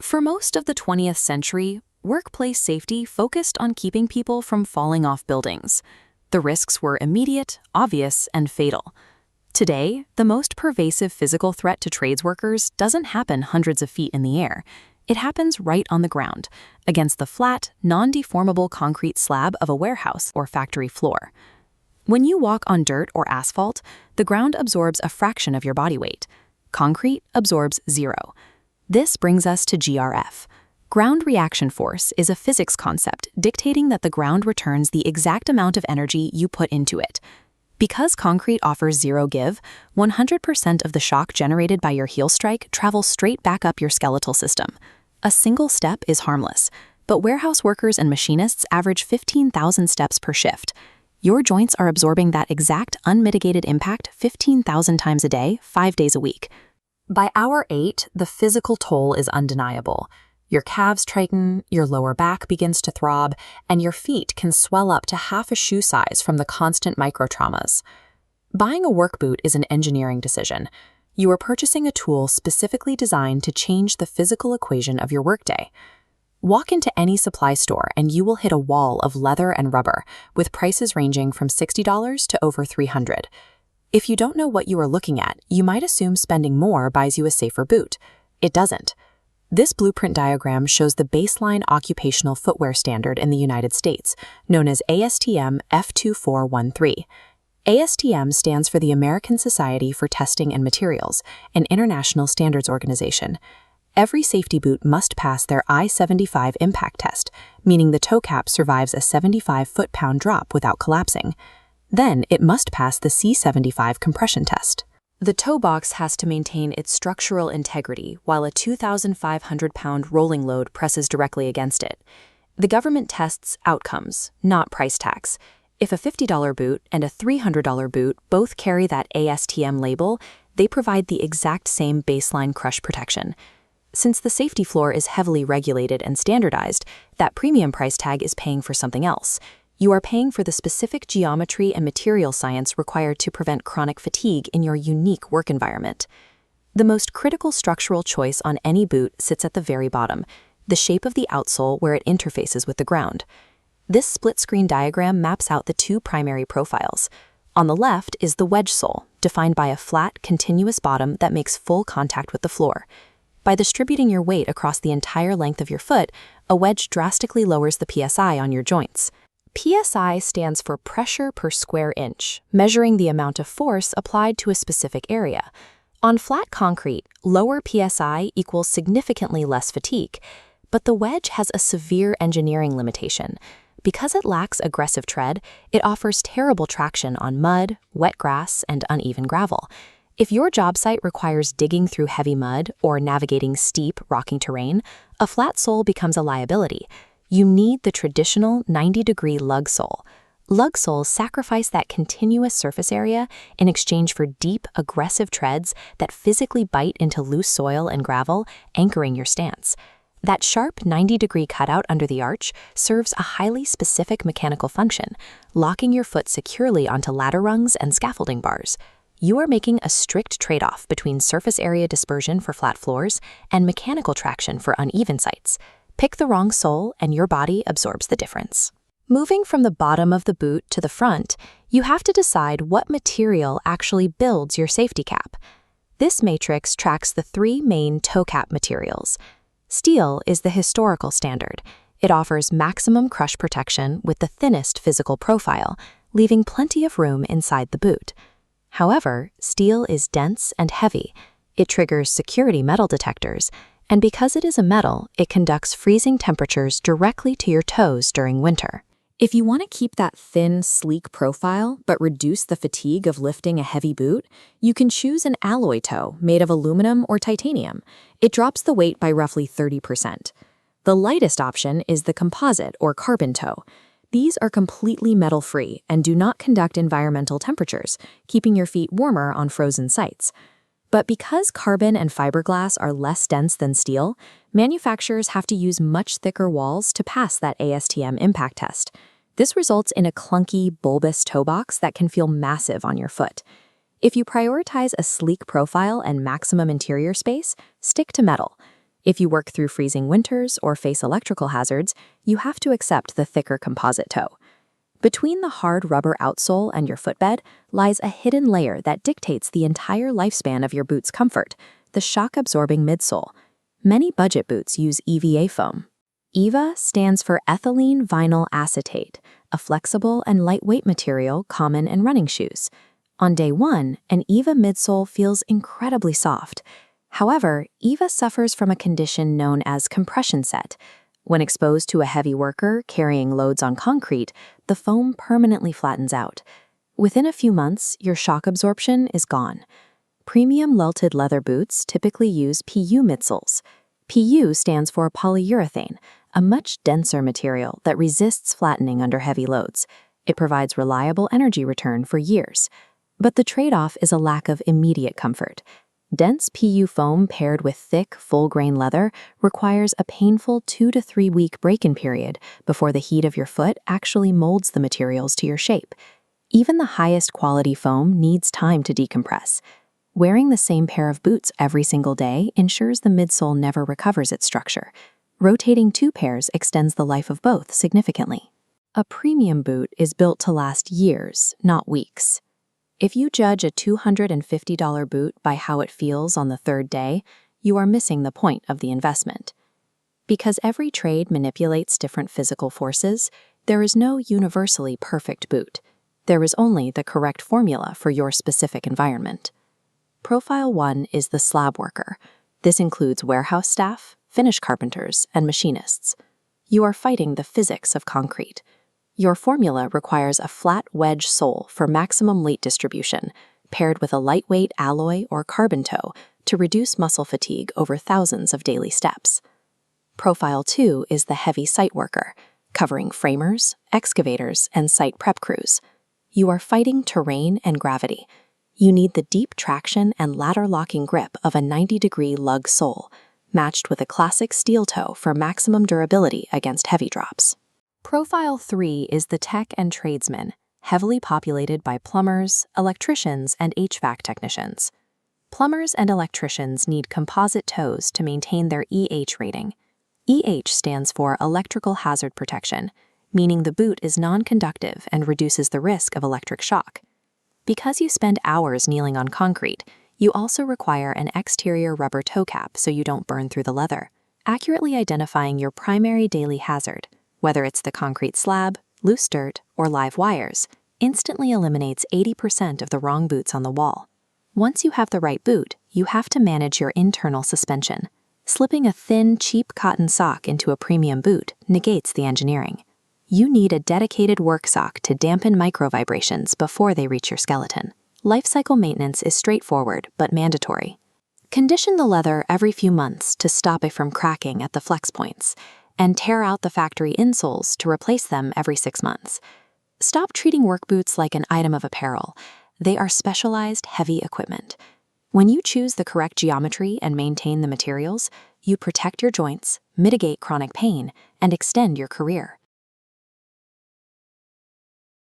For most of the 20th century, workplace safety focused on keeping people from falling off buildings. The risks were immediate, obvious, and fatal. Today, the most pervasive physical threat to tradesworkers doesn't happen hundreds of feet in the air. It happens right on the ground, against the flat, non-deformable concrete slab of a warehouse or factory floor. When you walk on dirt or asphalt, the ground absorbs a fraction of your body weight. Concrete absorbs zero. This brings us to GRF. Ground reaction force is a physics concept dictating that the ground returns the exact amount of energy you put into it. Because concrete offers zero give, 100% of the shock generated by your heel strike travels straight back up your skeletal system. A single step is harmless, but warehouse workers and machinists average 15,000 steps per shift. Your joints are absorbing that exact unmitigated impact 15,000 times a day, 5 days a week. By hour 8, the physical toll is undeniable. Your calves tighten, your lower back begins to throb, and your feet can swell up to half a shoe size from the constant microtraumas. Buying a work boot is an engineering decision. You are purchasing a tool specifically designed to change the physical equation of your workday. Walk into any supply store and you will hit a wall of leather and rubber, with prices ranging from $60 to over $300. If you don't know what you are looking at, you might assume spending more buys you a safer boot. It doesn't. This blueprint diagram shows the baseline occupational footwear standard in the United States, known as ASTM F2413. ASTM stands for the American Society for Testing and Materials, an international standards organization. Every safety boot must pass their I-75 impact test, meaning the toe cap survives a 75 foot-pound drop without collapsing. Then it must pass the C-75 compression test. The toe box has to maintain its structural integrity while a 2,500-pound rolling load presses directly against it. The government tests outcomes, not price tags. If a $50 boot and a $300 boot both carry that ASTM label, they provide the exact same baseline crush protection. Since the safety floor is heavily regulated and standardized, that premium price tag is paying for something else. You are paying for the specific geometry and material science required to prevent chronic fatigue in your unique work environment. The most critical structural choice on any boot sits at the very bottom, the shape of the outsole where it interfaces with the ground. This split-screen diagram maps out the two primary profiles. On the left is the wedge sole, defined by a flat, continuous bottom that makes full contact with the floor. By distributing your weight across the entire length of your foot, a wedge drastically lowers the PSI on your joints. PSI stands for pressure per square inch, measuring the amount of force applied to a specific area. On flat concrete, lower PSI equals significantly less fatigue, but the wedge has a severe engineering limitation. Because it lacks aggressive tread, it offers terrible traction on mud, wet grass, and uneven gravel. If your job site requires digging through heavy mud or navigating steep, rocking terrain, a flat sole becomes a liability. You need the traditional 90-degree lug sole. Lug soles sacrifice that continuous surface area in exchange for deep, aggressive treads that physically bite into loose soil and gravel, anchoring your stance. That sharp 90-degree cutout under the arch serves a highly specific mechanical function, locking your foot securely onto ladder rungs and scaffolding bars. You are making a strict trade-off between surface area dispersion for flat floors and mechanical traction for uneven sites. Pick the wrong sole and your body absorbs the difference. Moving from the bottom of the boot to the front, you have to decide what material actually builds your safety cap. This matrix tracks the three main toe cap materials. Steel is the historical standard. It offers maximum crush protection with the thinnest physical profile, leaving plenty of room inside the boot. However, steel is dense and heavy. It triggers security metal detectors, and because it is a metal, it conducts freezing temperatures directly to your toes during winter. If you want to keep that thin, sleek profile but reduce the fatigue of lifting a heavy boot, you can choose an alloy toe made of aluminum or titanium. It drops the weight by roughly 30%. The lightest option is the composite or carbon toe. These are completely metal-free and do not conduct environmental temperatures, keeping your feet warmer on frozen sites. But because carbon and fiberglass are less dense than steel, manufacturers have to use much thicker walls to pass that ASTM impact test. This results in a clunky, bulbous toe box that can feel massive on your foot. If you prioritize a sleek profile and maximum interior space, stick to metal. If you work through freezing winters or face electrical hazards, you have to accept the thicker composite toe. Between the hard rubber outsole and your footbed lies a hidden layer that dictates the entire lifespan of your boot's comfort, the shock-absorbing midsole. Many budget boots use EVA foam. EVA stands for ethylene vinyl acetate, a flexible and lightweight material common in running shoes. On day one, an EVA midsole feels incredibly soft. However, EVA suffers from a condition known as compression set. When exposed to a heavy worker carrying loads on concrete, the foam permanently flattens out. Within a few months, your shock absorption is gone. Premium welted leather boots typically use PU midsoles. PU stands for polyurethane, a much denser material that resists flattening under heavy loads. It provides reliable energy return for years. But the trade-off is a lack of immediate comfort. Dense PU foam paired with thick, full-grain leather requires a painful 2 to 3 week break-in period before the heat of your foot actually molds the materials to your shape. Even the highest quality foam needs time to decompress. Wearing the same pair of boots every single day ensures the midsole never recovers its structure. Rotating 2 pairs extends the life of both significantly. A premium boot is built to last years, not weeks. If you judge a $250 boot by how it feels on the 3rd day, you are missing the point of the investment. Because every trade manipulates different physical forces, there is no universally perfect boot. There is only the correct formula for your specific environment. Profile 1 is the slab worker. This includes warehouse staff, finish carpenters, and machinists. You are fighting the physics of concrete. Your formula requires a flat wedge sole for maximum weight distribution, paired with a lightweight alloy or carbon toe to reduce muscle fatigue over thousands of daily steps. Profile 2 is the heavy site worker, covering framers, excavators, and site prep crews. You are fighting terrain and gravity. You need the deep traction and ladder-locking grip of a 90-degree lug sole, matched with a classic steel toe for maximum durability against heavy drops. Profile 3 is the tech and tradesman, heavily populated by plumbers, electricians, and HVAC technicians. Plumbers and electricians need composite toes to maintain their EH rating. EH stands for electrical hazard protection, meaning the boot is non-conductive and reduces the risk of electric shock. Because you spend hours kneeling on concrete, you also require an exterior rubber toe cap so you don't burn through the leather. Accurately identifying your primary daily hazard, whether it's the concrete slab, loose dirt, or live wires, instantly eliminates 80% of the wrong boots on the wall. Once you have the right boot, you have to manage your internal suspension. Slipping a thin, cheap cotton sock into a premium boot negates the engineering. You need a dedicated work sock to dampen microvibrations before they reach your skeleton. Life cycle maintenance is straightforward but mandatory. Condition the leather every few months to stop it from cracking at the flex points, and tear out the factory insoles to replace them every 6 months. Stop treating work boots like an item of apparel. They are specialized, heavy equipment. When you choose the correct geometry and maintain the materials, you protect your joints, mitigate chronic pain, and extend your career.